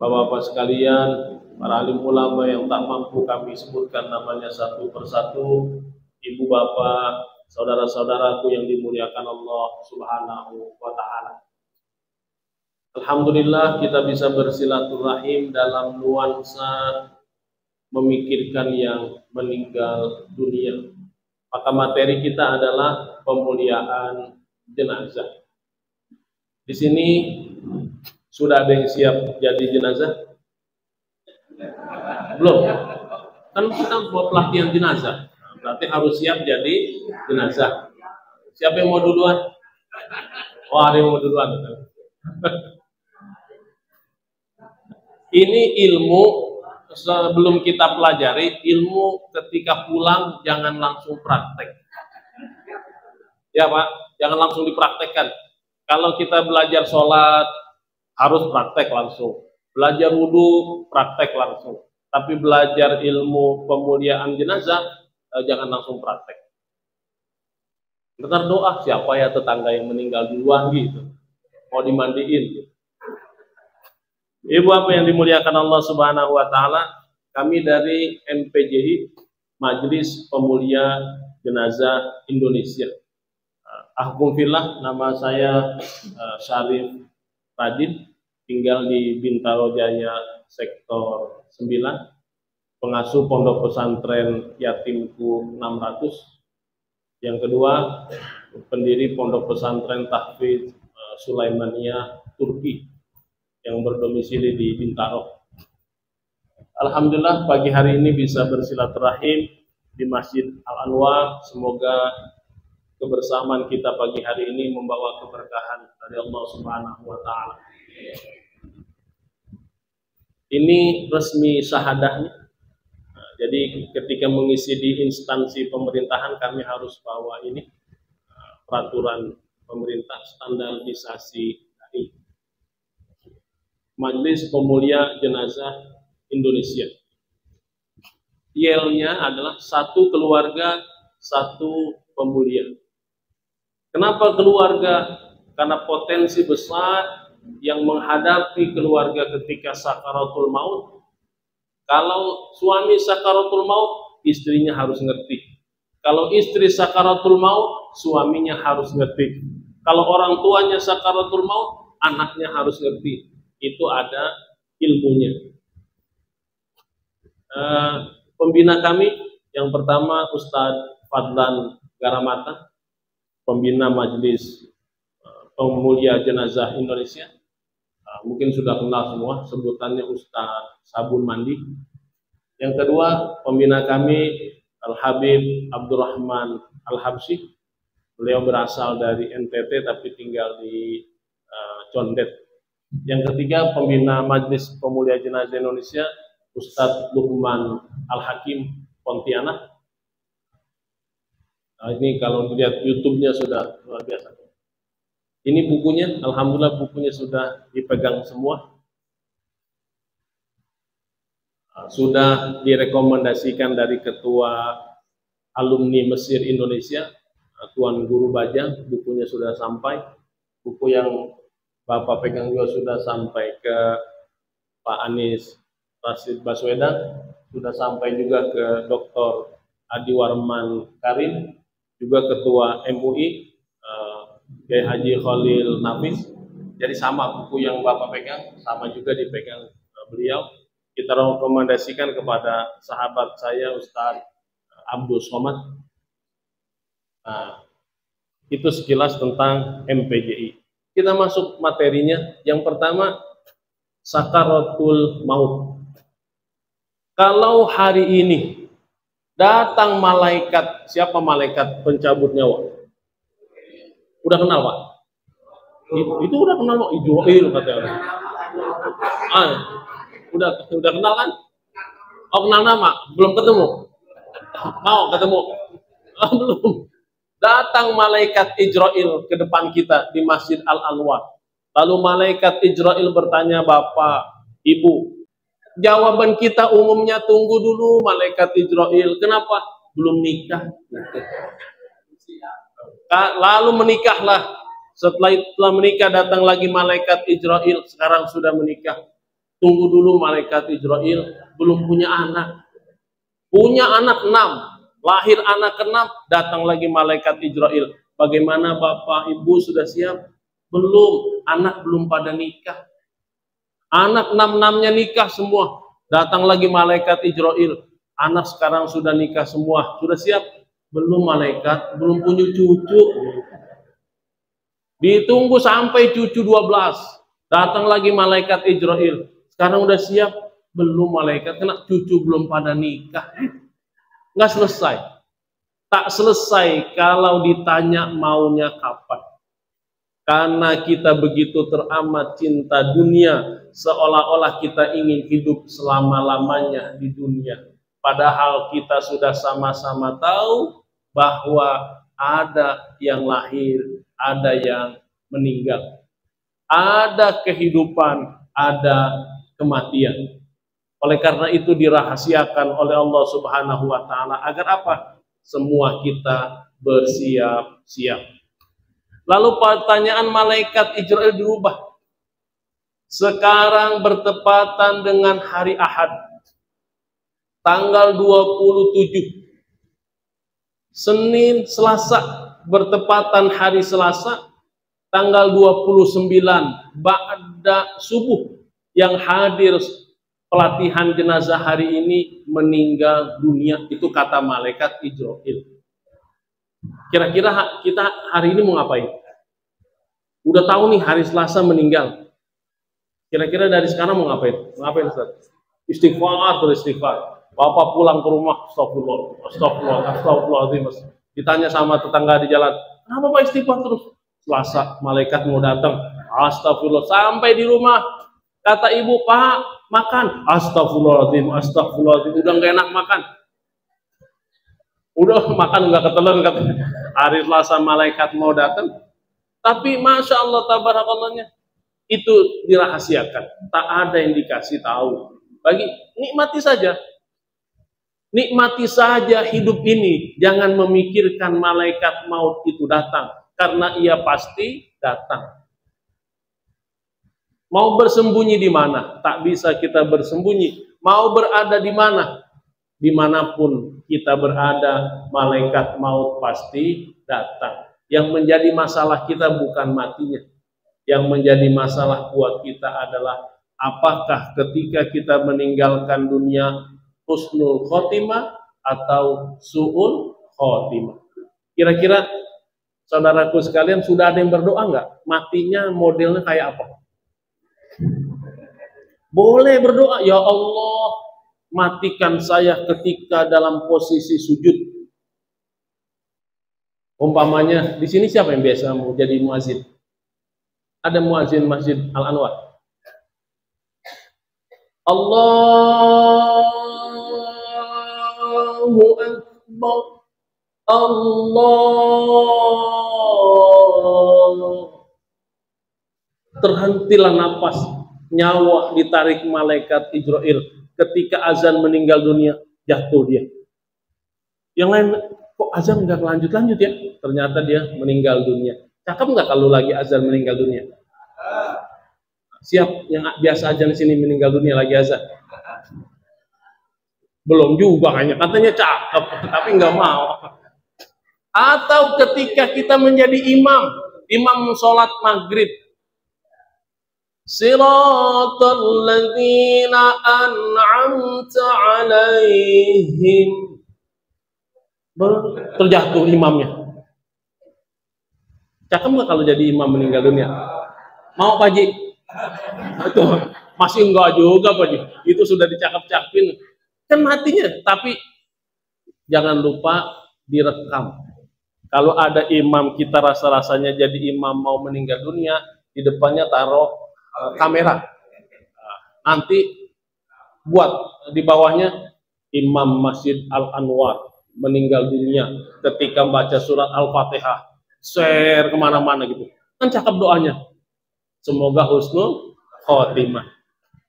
Bapak-bapak sekalian, para alim ulama yang tak mampu kami sebutkan namanya satu persatu, ibu bapak, saudara-saudaraku yang dimuliakan Allah Subhanahu wa Ta'ala. Alhamdulillah kita bisa bersilaturahim dalam nuansa memikirkan yang meninggal dunia. Maka materi kita adalah pemuliaan jenazah. Di sini sudah ada yang siap jadi jenazah? Belum. Kan kita buat pelatihan jenazah. Berarti harus siap jadi jenazah. Siapa yang mau duluan? Oh, ada yang mau duluan. Ini ilmu sebelum kita pelajari, ilmu ketika pulang jangan langsung praktek. Ya Pak, jangan langsung dipraktekkan. Kalau kita belajar sholat, harus praktek langsung. Belajar wudhu, praktek langsung. Tapi belajar ilmu pemuliaan jenazah, jangan langsung praktek. Bentar doa, siapa ya tetangga yang meninggal duluan gitu. Mau dimandiin gitu. Ibu apa yang dimuliakan Allah Subhanahu wa Ta'ala, kami dari MPJI, Majelis Pemulia Jenazah Indonesia. Alhamdulillah, nama saya Syarif Radin, tinggal di Bintaro Jaya Sektor 9, pengasuh Pondok Pesantren Yatimku 600. Yang kedua, pendiri Pondok Pesantren Tahfidz Sulaimaniyah Turki yang berdomisili di Bintaro. Alhamdulillah pagi hari ini bisa bersilaturahim di Masjid Al-Anwar. Semoga kebersamaan kita pagi hari ini membawa keberkahan dari Allah Subhanahu wa Ta'ala. Ini resmi syahadahnya. Jadi ketika mengisi di instansi pemerintahan kami harus bawa ini peraturan pemerintah standarisasi HI. Majelis Pemulia Jenazah Indonesia. YEL-nya adalah satu keluarga, satu pemulia. Kenapa keluarga? Karena potensi besar yang menghadapi keluarga ketika sakaratul maut. Kalau suami sakaratul maut, istrinya harus ngerti. Kalau istri sakaratul maut, suaminya harus ngerti. Kalau orang tuanya sakaratul maut, anaknya harus ngerti. Itu ada ilmunya. Pembina kami yang pertama Ustadz Fadlan Garamata, pembina Majelis Pemulia Jenazah Indonesia. Mungkin sudah kenal semua, sebutannya Ustadz Sabun Mandi. Yang kedua, pembina kami Al-Habib Abdurrahman Al-Habsyi. Beliau berasal dari NTT tapi tinggal di Condet. Yang ketiga, pembina Majelis Pemulia Jenazah Indonesia Ustadz Luqman Al-Hakim Pontianak. Nah, ini kalau dilihat YouTube-nya sudah luar biasa. Ini bukunya, alhamdulillah bukunya sudah dipegang semua. Sudah direkomendasikan dari Ketua Alumni Mesir Indonesia, Tuan Guru Bajang, bukunya sudah sampai. Buku yang Bapak pegang juga sudah sampai ke Pak Anies Rashid Baswedan, sudah sampai juga ke Dr. Adi Warman Karim, juga Ketua MUI, Kiai Haji Khalil Nafis. Jadi sama buku yang Bapak pegang, sama juga dipegang beliau. Kita rekomendasikan kepada sahabat saya Ustadz Abdul Somad. Nah, itu sekilas tentang MPJI. Kita masuk materinya. Yang pertama, sakaratul maut. Kalau hari ini datang malaikat, siapa malaikat pencabut nyawa? Udah kenal Pak? Itu udah kenal Pak, Ijuil katanya. Udah kenal kan? Oh, kenal nama? Belum ketemu? Mau ketemu? Oh, belum. Datang malaikat Ijrail ke depan kita di Masjid Al-Anwar. Lalu malaikat Ijrail bertanya, Bapak, Ibu, jawaban kita umumnya tunggu dulu malaikat Ijrail. Kenapa? Belum nikah. Lalu menikahlah. Setelah menikah datang lagi malaikat Ijrail. Sekarang sudah menikah. Tunggu dulu, malaikat Israel belum punya anak. Punya anak 6, lahir anak ke-6, datang lagi malaikat Israel. Bagaimana Bapak Ibu sudah siap? Belum, anak belum pada nikah. Anak 6-6-nya nikah semua. Datang lagi malaikat Israel. Anak sekarang sudah nikah semua. Sudah siap? Belum malaikat, belum punya cucu. Ditunggu sampai cucu 12. Datang lagi malaikat Israel. Sekarang udah siap? Belum malaikat, kena cucu belum pada nikah. Nggak selesai. Tak selesai kalau ditanya maunya kapan. Karena kita begitu teramat cinta dunia, seolah-olah kita ingin hidup selama-lamanya di dunia. Padahal kita sudah sama-sama tahu bahwa ada yang lahir, ada yang meninggal. Ada kehidupan, ada kematian. Oleh karena itu dirahasiakan oleh Allah Subhanahu wa taala agar apa? Semua kita bersiap-siap. Lalu pertanyaan malaikat Israel dirubah. Sekarang bertepatan dengan hari Ahad, tanggal 27. Senin, Selasa, bertepatan hari Selasa, tanggal 29, ba'da subuh, yang hadir pelatihan jenazah hari ini meninggal dunia. Itu kata malaikat Israel. Kira-kira kita hari ini mau ngapain? Udah tahu nih hari Selasa meninggal. Kira-kira dari sekarang mau ngapain? Ngapain Ustaz? Istighfar terus istighfar. Bapak pulang ke rumah, astagfirullah. Ditanya sama tetangga di jalan, kenapa Pak istighfar terus? Selasa malaikat mau datang, astagfirullah. Sampai di rumah, kata ibu, Pak, makan. Astagfirullahaladzim. Udah gak enak makan. Udah makan gak ketelan katanya. Hari Selasa malaikat mau datang. Tapi Masya Allah, tabarakallahnya, itu dirahasiakan. Tak ada yang dikasih tahu. Nikmati saja. Nikmati saja hidup ini. Jangan memikirkan malaikat maut itu datang. Karena ia pasti datang. Mau bersembunyi di mana? Tak bisa kita bersembunyi. Mau berada di mana? Dimanapun kita berada, malaikat maut pasti datang. Yang menjadi masalah kita bukan matinya. Yang menjadi masalah buat kita adalah apakah ketika kita meninggalkan dunia husnul khotimah atau su'ul khotimah. Kira-kira saudaraku sekalian sudah ada yang berdoa nggak? Matinya modelnya kayak apa? Boleh berdoa, ya Allah, matikan saya ketika dalam posisi sujud. Umpamanya di sini siapa yang biasa mau jadi muazin? Ada muazin Masjid Al-Anwar. Allahu Akbar. Allah. Terhentilah napas, nyawa ditarik malaikat Israel. Ketika azan meninggal dunia, jatuh dia. Yang lain, kok azan nggak lanjut-lanjut ya? Ternyata dia meninggal dunia. Cakep nggak kalau lagi azan meninggal dunia? Siap yang biasa azan di sini meninggal dunia lagi azan? Belum juga kayaknya. Katanya cakep, tapi nggak mau. Atau ketika kita menjadi imam sholat maghrib. Siratal ladzina an'amta alaihim. Terjatuh imamnya. Cakep nggak kalau jadi imam meninggal dunia? Mau Pak Ji? Itu masih enggak juga Pak Ji. Itu sudah dicakap-cakapin. Kan matinya. Tapi jangan lupa direkam. Kalau ada imam kita rasa-rasanya jadi imam mau meninggal dunia, di depannya taruh kamera. Nanti buat di bawahnya Imam Masjid Al-Anwar meninggal dunia ketika baca surat Al-Fatihah. Share kemana-mana gitu. Kan cakep doanya. Semoga husnul khotimah.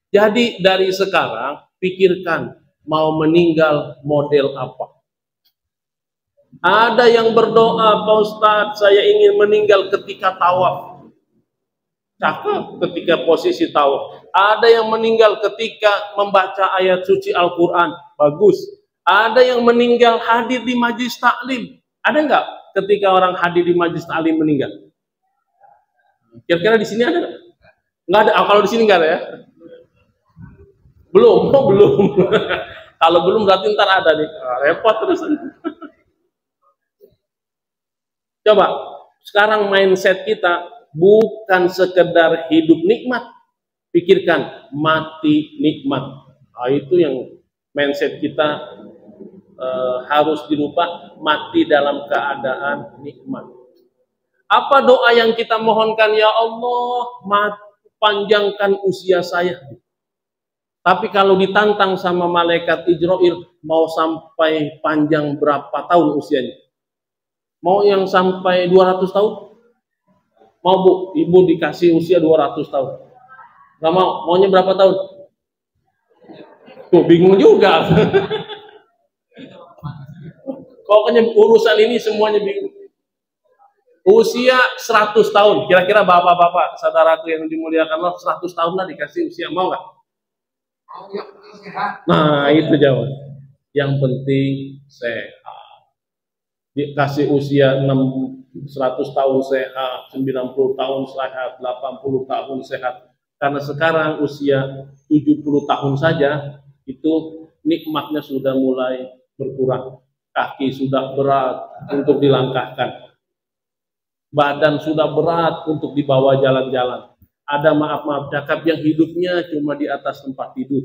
Jadi dari sekarang pikirkan mau meninggal model apa. Ada yang berdoa, Pak Ustadz, saya ingin meninggal ketika tawaf. Cakep ketika posisi tawaf. Ada yang meninggal ketika membaca ayat suci Al-Quran. Bagus. Ada yang meninggal hadir di majlis taklim. Ada nggak ketika orang hadir di majlis taklim meninggal? Kira-kira di sini ada nggak? Nggak ada. Kalau di sini nggak ada ya? Belum. Oh, belum. Kalau belum berarti ntar ada nih. Repot terus. Coba. Sekarang mindset kita bukan sekedar hidup nikmat. Pikirkan mati nikmat. Nah, itu yang mindset kita harus dirubah, mati dalam keadaan nikmat. Apa doa yang kita mohonkan? Ya Allah, panjangkan usia saya. Tapi kalau ditantang sama malaikat Ijroil, mau sampai panjang berapa tahun usianya? Mau yang sampai 200 tahun? Mau Bu, Ibu dikasih usia 200 tahun. Gak mau, maunya berapa tahun? Tuh, bingung juga. Pokoknya urusan ini semuanya bingung. Usia 100 tahun. Kira-kira bapak-bapak, saudaraku yang dimuliakan Allah, 100 tahun lah dikasih usia. Mau nggak? Nah, itu jawaban. Yang penting sehat. Dikasih usia 100 tahun sehat, 90 tahun sehat, 80 tahun sehat. Karena sekarang usia 70 tahun saja, itu nikmatnya sudah mulai berkurang. Kaki sudah berat untuk dilangkahkan. Badan sudah berat untuk dibawa jalan-jalan. Ada maaf-maaf cakap yang hidupnya cuma di atas tempat tidur.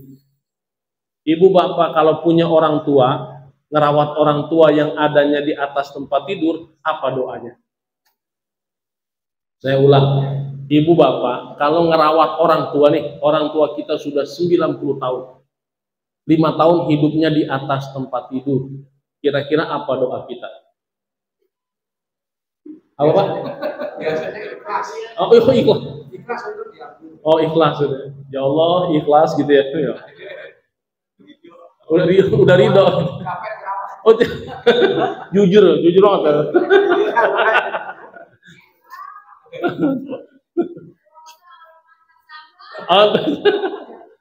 Ibu bapak kalau punya orang tua, ngerawat orang tua yang adanya di atas tempat tidur, apa doanya? Saya ulang. Ibu bapak, kalau ngerawat orang tua nih, orang tua kita sudah 90 tahun. 5 tahun hidupnya di atas tempat tidur. Kira-kira apa doa kita? Apa Pak? Biasanya ikhlas. Oh, ikhlas. Ikhlas untuk diambil. Oh, ikhlas. Ya Allah, ikhlas gitu ya. Udah ridho. Oh, jujur banget.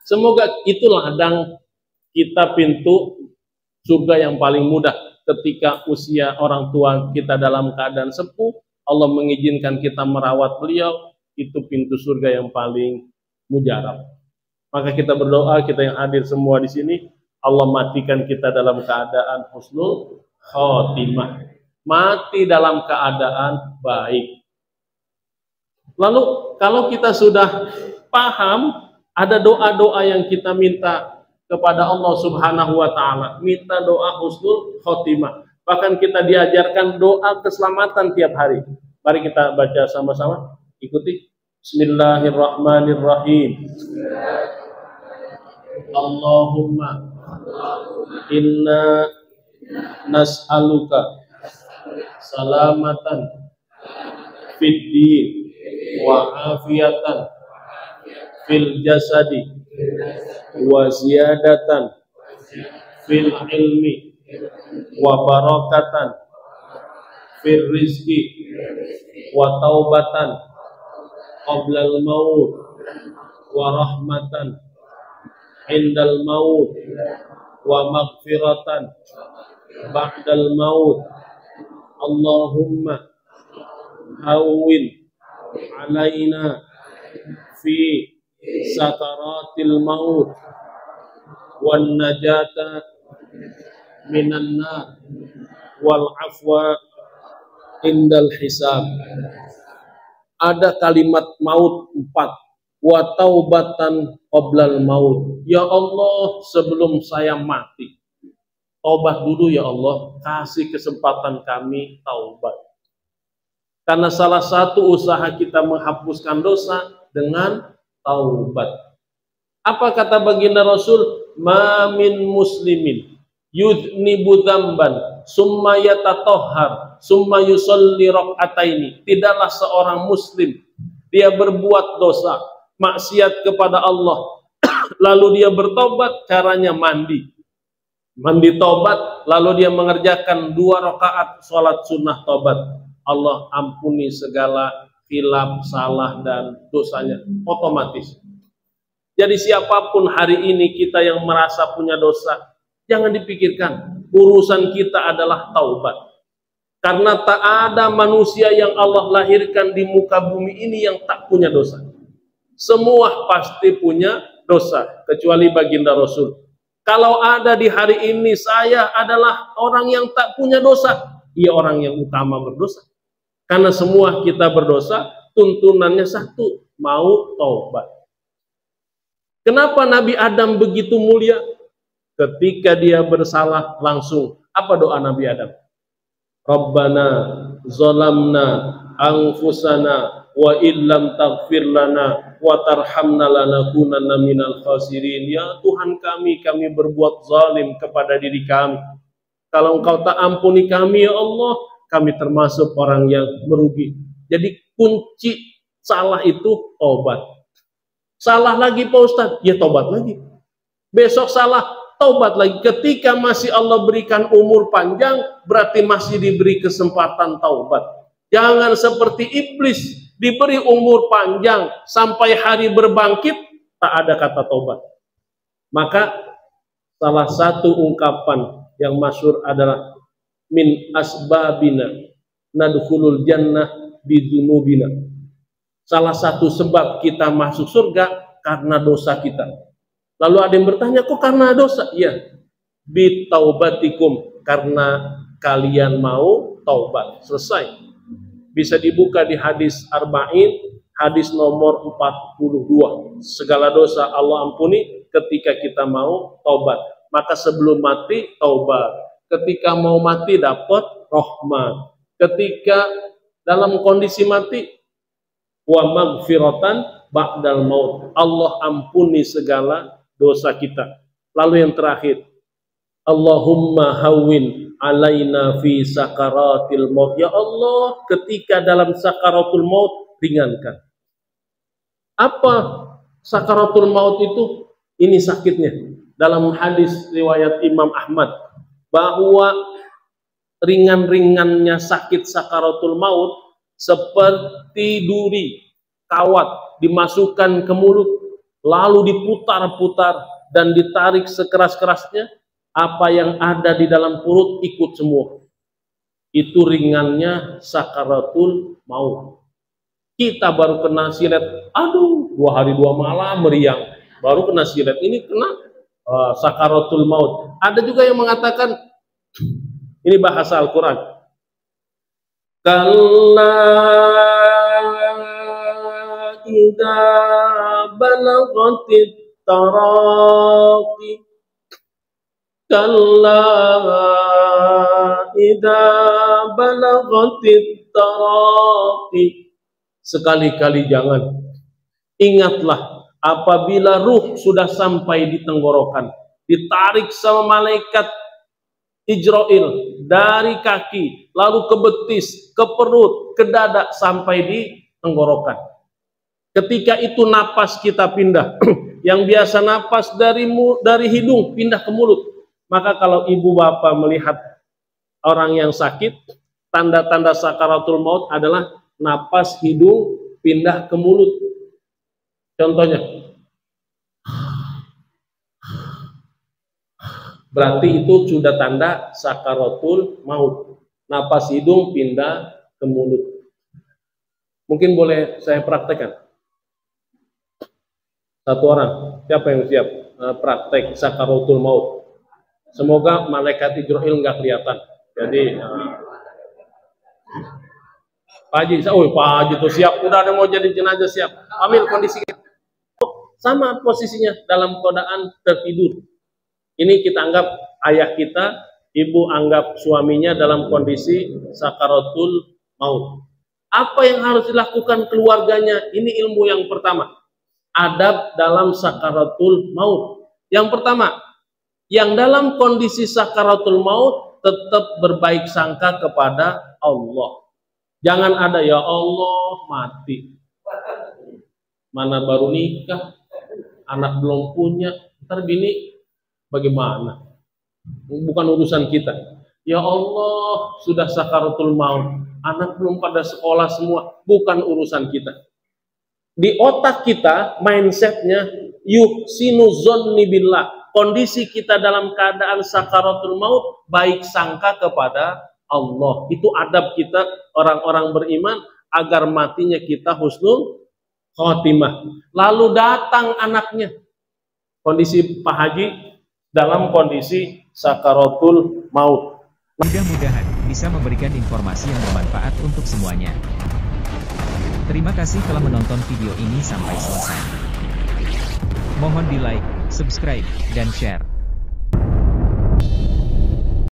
Semoga itulah ladang kita pintu surga yang paling mudah. Ketika usia orang tua kita dalam keadaan sepuh, Allah mengizinkan kita merawat beliau, itu pintu surga yang paling mujarab. Maka kita berdoa, kita yang hadir semua di sini, Allah matikan kita dalam keadaan husnul khotimah, mati dalam keadaan baik. Lalu kalau kita sudah paham, ada doa-doa yang kita minta kepada Allah Subhanahu wa taala, minta doa husnul khotimah. Bahkan kita diajarkan doa keselamatan tiap hari. Mari kita baca sama-sama. Ikuti. Bismillahirrahmanirrahim. Allahumma inna nas'aluka salamatan fid din wa afiatan fil jasadi wa ziyadatan fil ilmi wa barakatan fil rizki wa taubatan qablal maut wa rahmatan indal maut wa maghfiratan ba'dal maut. Allahumma hawwin alaina fi sakaratil maut wan najata minan nar wal afwa indal hisab. Ada kalimat maut 4, wa taubatan qoblal maut. Ya Allah, sebelum saya mati, taubat dulu ya Allah, kasih kesempatan kami taubat. Karena salah satu usaha kita menghapuskan dosa dengan taubat. Apa kata baginda Rasul? Ma min muslimin yudnibu dzamban summa yatatahhar summa yusalli rak'ataini. Tidaklah seorang muslim dia berbuat dosa, maksiat kepada Allah, lalu dia bertobat, caranya mandi tobat, lalu dia mengerjakan 2 rakaat sholat sunnah tobat. Allah ampuni segala khilaf, salah dan dosanya otomatis. Jadi siapapun hari ini kita yang merasa punya dosa, jangan dipikirkan. Urusan kita adalah taubat. Karena tak ada manusia yang Allah lahirkan di muka bumi ini yang tak punya dosa. Semua pasti punya dosa, kecuali baginda Rasul. Kalau ada di hari ini saya adalah orang yang tak punya dosa, ia orang yang utama berdosa. Karena semua kita berdosa, tuntunannya satu, mau taubat. Kenapa Nabi Adam begitu mulia? Ketika dia bersalah langsung, apa doa Nabi Adam? Rabbana zalamna anfusana wa illam taghfir lana wa tarhamna lanakunanna minal khasirin. Ya Tuhan kami berbuat zalim kepada diri kami. Kalau Engkau tak ampuni kami ya Allah, kami termasuk orang yang merugi. Jadi kunci salah itu taubat. Salah lagi Pak Ustadz, ya taubat lagi. Besok salah, taubat lagi. Ketika masih Allah berikan umur panjang, berarti masih diberi kesempatan taubat. Jangan seperti iblis, diberi umur panjang sampai hari berbangkit, tak ada kata taubat. Maka salah satu ungkapan yang masyhur adalah min asbabina nadkhulul jannah bidunubina. Salah satu sebab kita masuk surga karena dosa kita. Lalu ada yang bertanya, kok karena dosa? Iya, bitaubatikum, karena kalian mau taubat. Selesai. Bisa dibuka di hadis Arba'in, hadis nomor 42. Segala dosa Allah ampuni ketika kita mau taubat. Maka sebelum mati taubat. Ketika mau mati dapat rahmat. Ketika dalam kondisi mati, wa magfiratan ba'dal maut. Allah ampuni segala dosa kita. Lalu yang terakhir, Allahumma hawwin alaina fi sakaratil maut. Ya Allah, ketika dalam sakaratul maut ringankan. Apa sakaratul maut itu? Ini sakitnya. Dalam hadis riwayat Imam Ahmad, bahwa ringan-ringannya sakit sakaratul maut seperti duri kawat dimasukkan ke mulut, lalu diputar-putar dan ditarik sekeras-kerasnya, apa yang ada di dalam perut ikut semua. Itu ringannya sakaratul maut. Kita baru kena silet, aduh, 2 hari 2 malam meriang, baru kena silet, ini kena sakaratul maut. Ada juga yang mengatakan, ini bahasa Al-Quran, kalla idza balaghatit taraqi, kalla idza balaghatit taraqi. Sekali-kali jangan. Ingatlah apabila ruh sudah sampai di tenggorokan, ditarik sama malaikat Ijrail dari kaki, lalu ke betis, ke perut, ke dada, sampai di tenggorokan. Ketika itu napas kita pindah. Yang biasa napas dari hidung pindah ke mulut. Maka kalau ibu bapak melihat orang yang sakit, tanda-tanda sakaratul maut adalah napas hidung pindah ke mulut. Contohnya, berarti itu sudah tanda sakaratul maut. Napas hidung pindah ke mulut. Mungkin boleh saya praktekkan. Satu orang, siapa yang siap praktek sakaratul maut? Semoga malaikat Ijrail nggak kelihatan. Jadi Pak Haji, Pak Haji tuh siap, udah ada mau jadi jenazah siap. Ambil kondisinya. Sama posisinya dalam keadaan tertidur. Ini kita anggap ayah kita, ibu anggap suaminya dalam kondisi sakaratul maut. Apa yang harus dilakukan keluarganya? Ini ilmu yang pertama. Adab dalam sakaratul maut. Yang pertama, yang dalam kondisi sakaratul maut tetap berbaik sangka kepada Allah. Jangan ada ya Allah mati. Mana baru nikah, anak belum punya, ntar bini bagaimana? Bukan urusan kita. Ya Allah, sudah sakaratul maut, anak belum pada sekolah semua, bukan urusan kita. Di otak kita, mindsetnya, yuhsinu dzanni billah. Kondisi kita dalam keadaan sakaratul maut, baik sangka kepada Allah. Itu adab kita orang-orang beriman agar matinya kita husnul khotimah. Lalu datang anaknya. Kondisi Pak Haji dalam kondisi sakaratul maut. Mudah-mudahan bisa memberikan informasi yang bermanfaat untuk semuanya. Terima kasih telah menonton video ini sampai selesai. Mohon di like, subscribe, dan share.